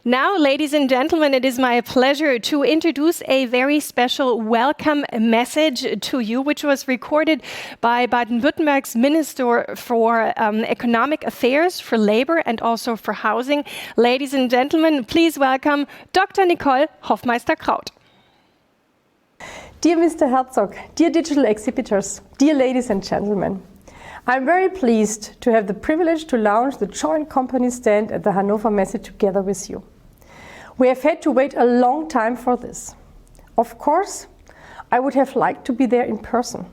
Now, ladies and gentlemen, it is my pleasure to introduce a very special welcome message to you, which was recorded by Baden-Württemberg's Minister for Economic Affairs, for Labor and also for Housing. Ladies and gentlemen, please welcome Dr. Nicole Hoffmeister-Kraut. Dear Mr. Herzog, dear digital exhibitors, dear ladies and gentlemen, I'm very pleased to have the privilege to launch the joint company stand at the Hannover Messe together with you. We have had to wait a long time for this. Of course, I would have liked to be there in person.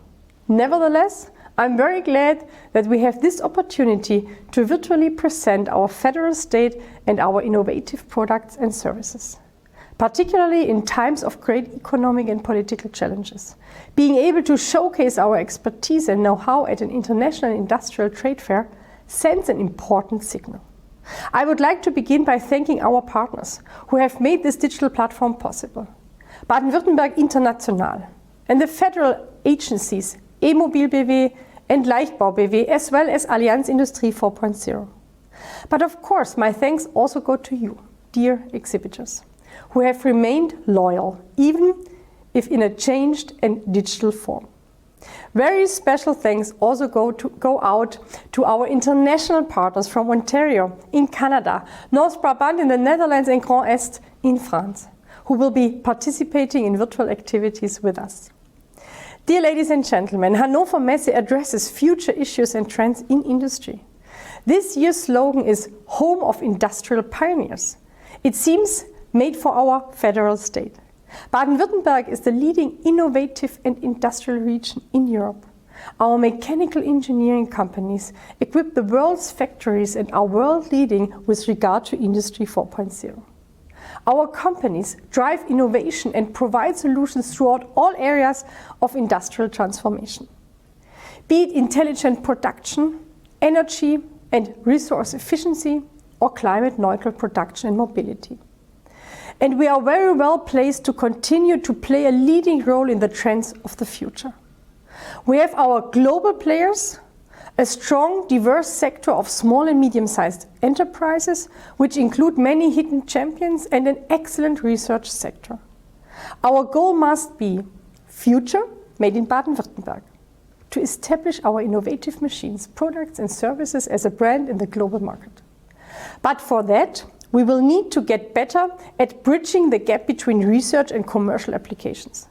Nevertheless, I'm very glad that we have this opportunity to virtually present our federal state and our innovative products and services. Particularly in times of great economic and political challenges. Being able to showcase our expertise and know-how at an international industrial trade fair sends an important signal. I would like to begin by thanking our partners who have made this digital platform possible. Baden-Württemberg International and the federal agencies e-mobil BW and Leichtbau BW, as well as Allianz Industrie 4.0. But of course, my thanks also go to you, dear exhibitors, who have remained loyal, even if in a changed and digital form. Very special thanks also go out to our international partners from Ontario in Canada, North Brabant in the Netherlands and Grand Est in France, who will be participating in virtual activities with us. Dear ladies and gentlemen, Hannover Messe addresses future issues and trends in industry. This year's slogan is Home of Industrial Pioneers. It seems made for our federal state. Baden-Württemberg is the leading innovative and industrial region in Europe. Our mechanical engineering companies equip the world's factories and are world-leading with regard to Industry 4.0. Our companies drive innovation and provide solutions throughout all areas of industrial transformation. Be it intelligent production, energy and resource efficiency, or climate-neutral production and mobility. And we are very well placed to continue to play a leading role in the trends of the future. We have our global players, a strong, diverse sector of small and medium-sized enterprises, which include many hidden champions, and an excellent research sector. Our goal must be future made in Baden-Württemberg, to establish our innovative machines, products and services as a brand in the global market. But for that, we will need to get better at bridging the gap between research and commercial applications.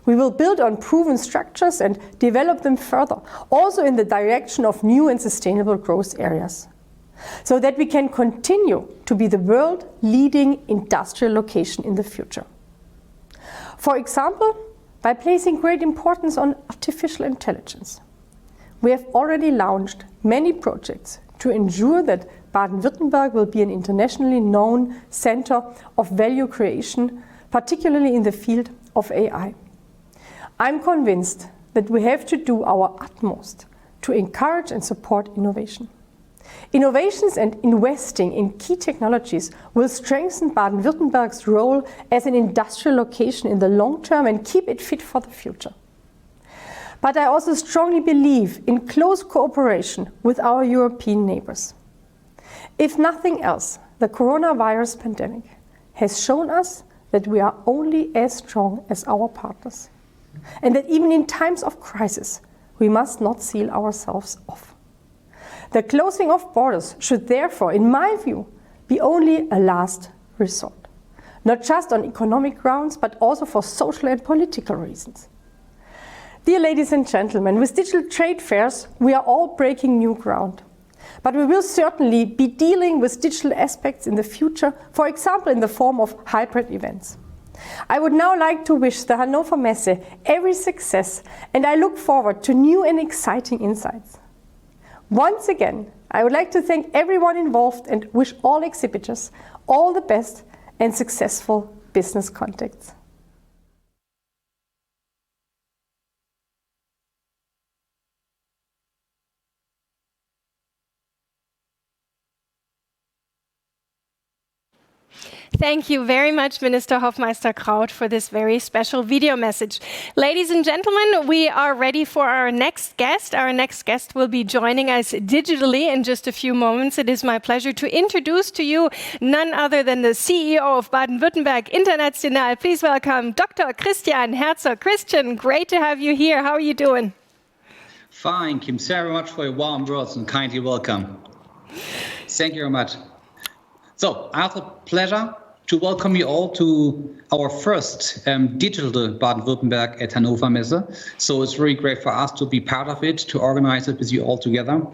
We will build on proven structures and develop them further, also in the direction of new and sustainable growth areas, so that we can continue to be the world-leading industrial location in the future. For example, by placing great importance on artificial intelligence. We have already launched many projects to ensure that Baden-Württemberg will be an internationally known center of value creation, particularly in the field of AI. I'm convinced that we have to do our utmost to encourage and support innovation. Innovations and investing in key technologies will strengthen Baden-Württemberg's role as an industrial location in the long term and keep it fit for the future. But I also strongly believe in close cooperation with our European neighbors. If nothing else, the coronavirus pandemic has shown us that we are only as strong as our partners, and that even in times of crisis, we must not seal ourselves off. The closing of borders should therefore, in my view, be only a last resort, not just on economic grounds, but also for social and political reasons. Dear ladies and gentlemen, with digital trade fairs, we are all breaking new ground. But we will certainly be dealing with digital aspects in the future, for example in the form of hybrid events. I would now like to wish the Hannover Messe every success, and I look forward to new and exciting insights. Once again, I would like to thank everyone involved and wish all exhibitors all the best and successful business contacts. Thank you very much, Minister Hoffmeister-Kraut, for this very special video message. Ladies and gentlemen, we are ready for our next guest. Our next guest will be joining us digitally in just a few moments. It is my pleasure to introduce to you none other than the CEO of Baden-Württemberg International. Please welcome Dr. Christian Herzog. Christian, great to have you here. How are you doing? Fine, Kim. Thank you very much for your warm words and kindly welcome. Thank you very much. So, I have the pleasure to welcome you all to our first digital Baden-Württemberg at Hannover Messe. So it's really great for us to be part of it, to organize it with you all together.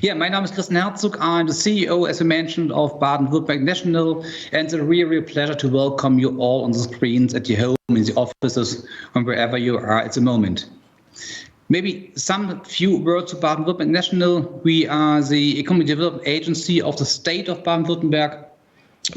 Yeah, my name is Christian Herzog. I'm the CEO, as I mentioned, of Baden-Württemberg International, and it's a real pleasure to welcome you all on the screens at your home, in the offices, and wherever you are at the moment. Maybe some few words to Baden-Württemberg International. We are the economic development agency of the state of Baden-Württemberg.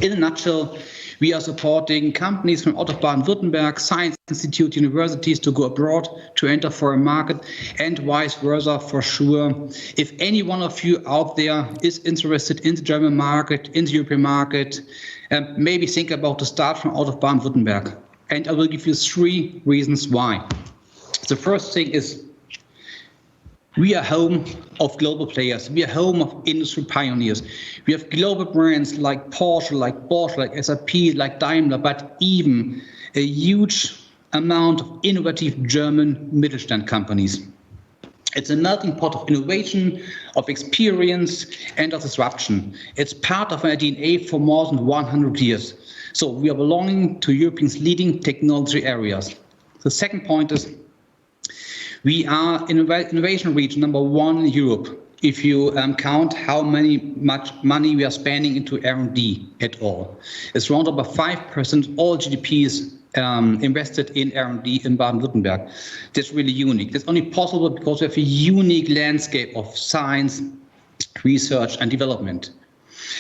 In a nutshell, we are supporting companies from out of Baden-Württemberg, science institute, universities to go abroad, to enter foreign market, and vice versa for sure. If any one of you out there is interested in the German market, in the European market, maybe think about to start from out of Baden-Württemberg. And I will give you 3 reasons why. The first thing is we are home of global players. We are home of industry pioneers. We have global brands like Porsche, like Bosch, like SAP, like Daimler, but even a huge amount of innovative German Mittelstand companies. It's a melting pot of innovation, of experience, and of disruption. It's part of our DNA for more than 100 years. So we are belonging to Europe's leading technology areas. The second point is we are innovation region #1 in Europe. If you count how much money we are spending into R&D at all, it's around about 5% all GDPs invested in R&D in Baden-Württemberg. That's really unique. That's only possible because we have a unique landscape of science, research, and development.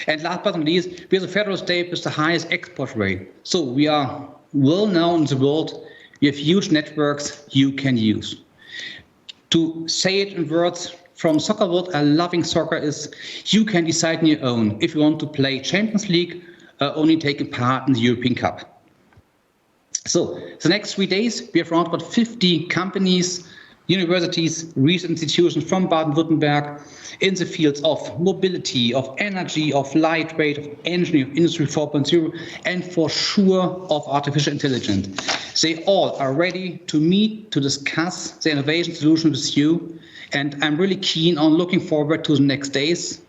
And last but not least, we are the federal state with the highest export rate. So we are well known in the world. We have huge networks you can use. To say it in words from soccer world, loving soccer is you can decide on your own if you want to play Champions League or only take a part in the European Cup. So the next 3 days, we have around about 50 companies, universities, research institutions from Baden-Württemberg in the fields of mobility, of energy, of lightweight, of engineering, of Industry 4.0, and for sure of artificial intelligence. They all are ready to meet, to discuss the innovation solution with you. And I'm really keen on looking forward to the next days,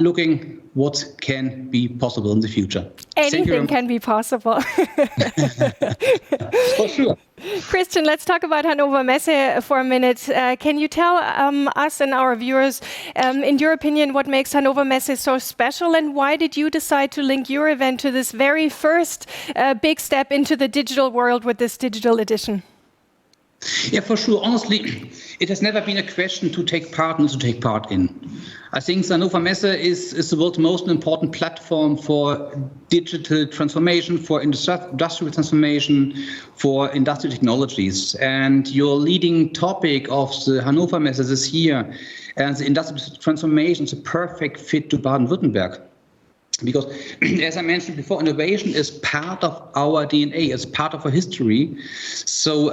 looking what can be possible in the future. Anything can be possible. For sure. Christian, let's talk about Hannover Messe for a minute. Can you tell us and our viewers, in your opinion, what makes Hannover Messe so special, and why did you decide to link your event to this very first big step into the digital world with this digital edition? Yeah, for sure. Honestly, it has never been a question to take part and to take part in. I think Hannover Messe is the world's most important platform for digital transformation, for industrial transformation, for industrial technologies. And your leading topic of the Hannover Messe this year, and the industrial transformation, is a perfect fit to Baden-Württemberg. Because, as I mentioned before, innovation is part of our DNA, it's part of our history. So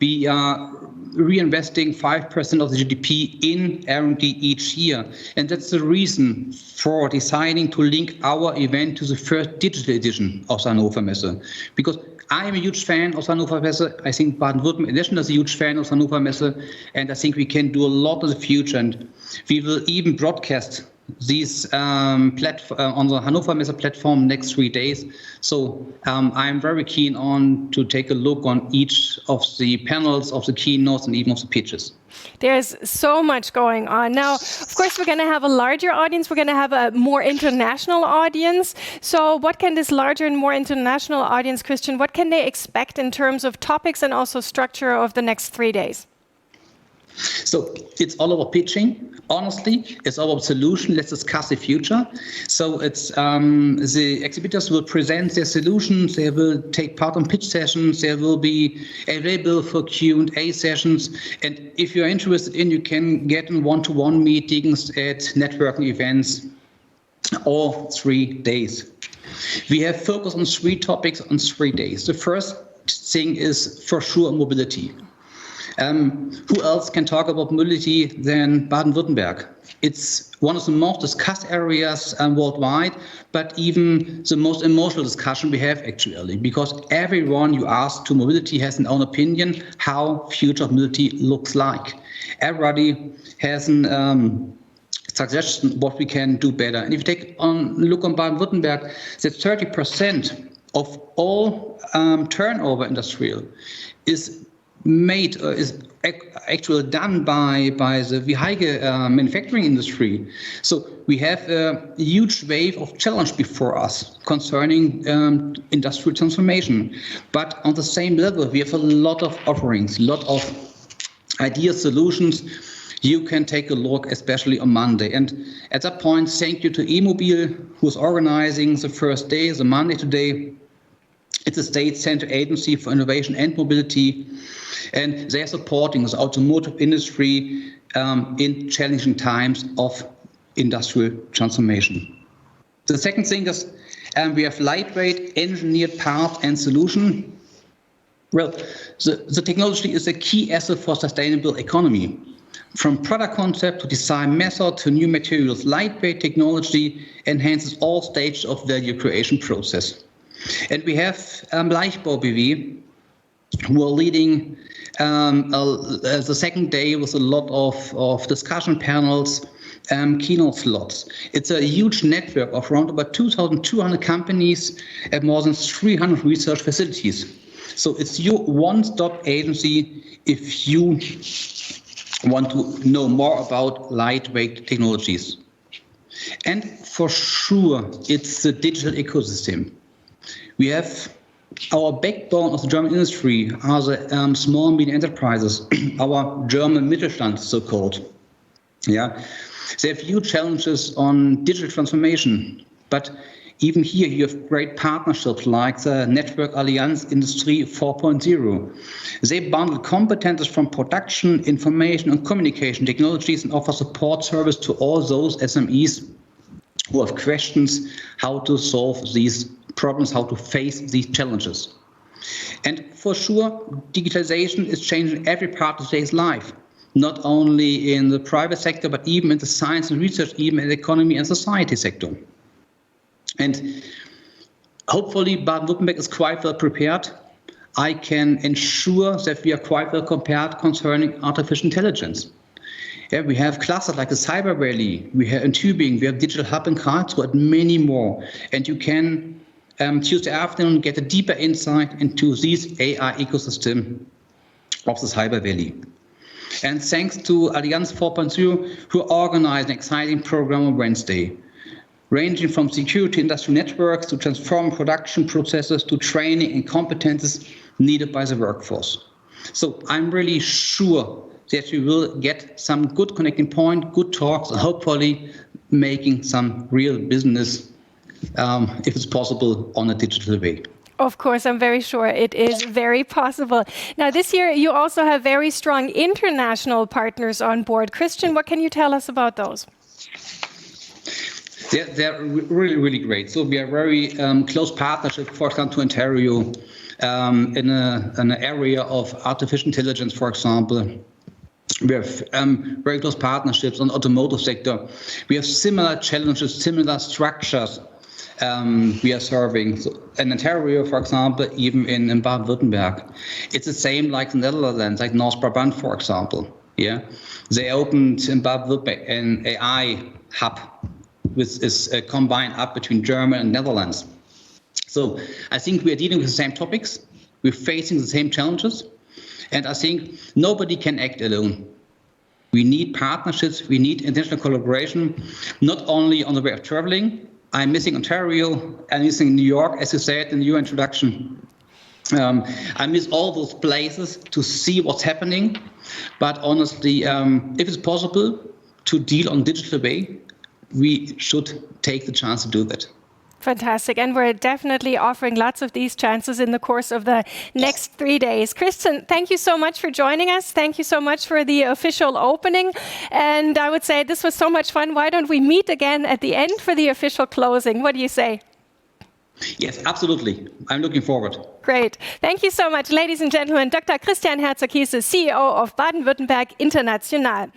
we are reinvesting 5% of the GDP in R&D each year. And that's the reason for deciding to link our event to the first digital edition of Hannover Messe. Because I am a huge fan of Hannover Messe. I think Baden-Württemberg International is a huge fan of Hannover Messe. And I think we can do a lot in the future. And we will even broadcast these on the Hannover Messe platform next 3 days. So I'm very keen on to take a look on each of the panels, of the keynotes, and even of the pitches. There's so much going on. Now, of course, we're going to have a larger audience. We're going to have a more international audience. So what can this larger and more international audience, Christian, what can they expect in terms of topics and also structure of the next 3 days? So it's all about pitching. Honestly, it's all about solution. Let's discuss the future. So it's the exhibitors will present their solutions. They will take part on pitch sessions. They will be available for Q&A sessions. And if you're interested in, you can get in one-to-one meetings at networking events all 3 days. We have focused on 3 topics on 3 days. The first thing is for sure mobility. Who else can talk about mobility than Baden-Württemberg? It's one of the most discussed areas worldwide, but even the most emotional discussion we have actually, because everyone you ask to mobility has an own opinion how future mobility looks like. Everybody has an suggestion what we can do better. And if you take look on Baden-Württemberg, that 30% of all turnover industrial is made is actually done by the vehicle manufacturing industry. So we have a huge wave of challenge before us concerning industrial transformation. But on the same level, we have a lot of offerings, a lot of ideas, solutions. You can take a look, especially on Monday. And at that point, thank you to e-mobil, who's organizing the first day, the Monday today. It's a state center agency for innovation and mobility, and they're supporting the automotive industry in challenging times of industrial transformation. The second thing is we have lightweight engineered parts and solution. Well, the technology is a key asset for sustainable economy. From product concept to design method to new materials, lightweight technology enhances all stages of value creation process. And we have Leichtbau BV, who are leading the second day with a lot of discussion panels, keynote slots. It's a huge network of around about 2,200 companies and more than 300 research facilities. So it's your one-stop agency if you want to know more about lightweight technologies. And for sure, it's the digital ecosystem. We have our backbone of the German industry are the small and medium enterprises, our German Mittelstand, so-called. Yeah, they have huge challenges on digital transformation, but even here you have great partnerships like the Network Allianz Industry 4.0. They bundle competences from production, information and communication technologies and offer support service to all those SMEs who have questions how to solve these problems, how to face these challenges. And for sure, digitalization is changing every part of today's life, not only in the private sector, but even in the science and research, even in the economy and society sector. And hopefully Baden-Württemberg is quite well prepared. I can ensure that we are quite well prepared concerning artificial intelligence. Yeah, we have clusters like the Cyber Valley, we have in Tübingen, we have Digital Hub in Karlsruhe, and many more. And you can Tuesday afternoon get a deeper insight into this AI ecosystem of the Cyber Valley. And thanks to Allianz 4.0, who organized an exciting program on Wednesday, ranging from security industrial networks to transform production processes to training and competences needed by the workforce. So I'm really sure that we will get some good connecting point, good talks, and hopefully making some real business, if it's possible, on a digital way. Of course, I'm very sure it is very possible. Now, this year, you also have very strong international partners on board. Christian, what can you tell us about those? They're really, really great. So we are very close partnership, for example, to Ontario, in an area of artificial intelligence, for example. We have very close partnerships on the automotive sector. We have similar challenges, similar structures we are serving. So in Ontario, for example, even in Baden-Württemberg. It's the same like the Netherlands, like North Brabant, for example. Yeah, they opened in Baden-Württemberg an AI hub, which is combined up between German and Netherlands. So I think we are dealing with the same topics. We're facing the same challenges. And I think nobody can act alone. We need partnerships, we need international collaboration, not only on the way of traveling. I'm missing Ontario, I'm missing New York, as you said in your introduction. I miss all those places to see what's happening. But honestly, if it's possible to deal on digital way, we should take the chance to do that. Fantastic. And we're definitely offering lots of these chances in the course of the next 3 days. Christian, thank you so much for joining us. Thank you so much for the official opening. And I would say this was so much fun. Why don't we meet again at the end for the official closing? What do you say? Yes, absolutely. I'm looking forward. Great. Thank you so much, ladies and gentlemen. Dr. Christian Herzog, he's the CEO of Baden-Württemberg International.